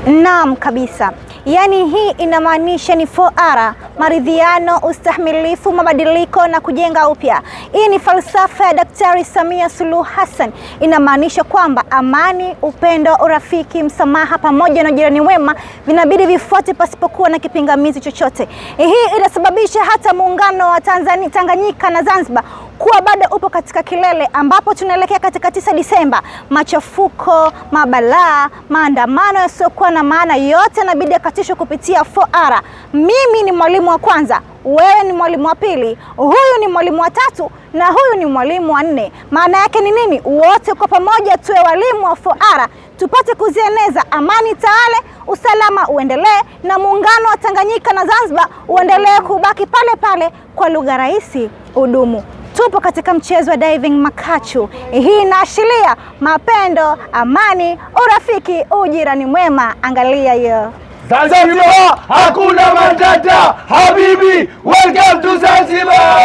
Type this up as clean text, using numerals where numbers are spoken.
Naam kabisa. Yaani hii inamaanisha ni 4R: maridhiano, ustahimilifu, mabadiliko na kujenga upya. Hii ni falsafa ya Daktari Samia Suluhu Hassan. Inamaanisha kwamba amani, upendo, urafiki, msamaha pamoja na jirani wema vinabidi vifuate pasipokuwa na kipingamizi chochote. Hii inasababisha hata muungano wa Tanganyika na Zanzibar kuwa bado upo katika kilele, ambapo tunaelekea katika 9 Disemba. Machafuko, mabalaa, maandamano yasiokuwa na maana yote inabidi yakatishwe kupitia 4R. Mimi ni mwalimu wa kwanza, wewe ni mwalimu wa pili, huyu ni mwalimu wa tatu na huyu ni mwalimu wa 4. Maana yake ni nini? Wote kwa pamoja tuwe walimu wa 4R, tupate kuzieneza amani tawale, usalama uendelee na muungano wa Tanganyika na Zanzibar uendelee kubaki pale pale, kwa lugha rahisi udumu. Tupo katika mchezo wa diving makachu. Hii inaashiria mapendo, amani, urafiki, ujirani mwema. Angalia hiyo. Zanzibar hakuna matata. Habibi, welcome to Zanzibar.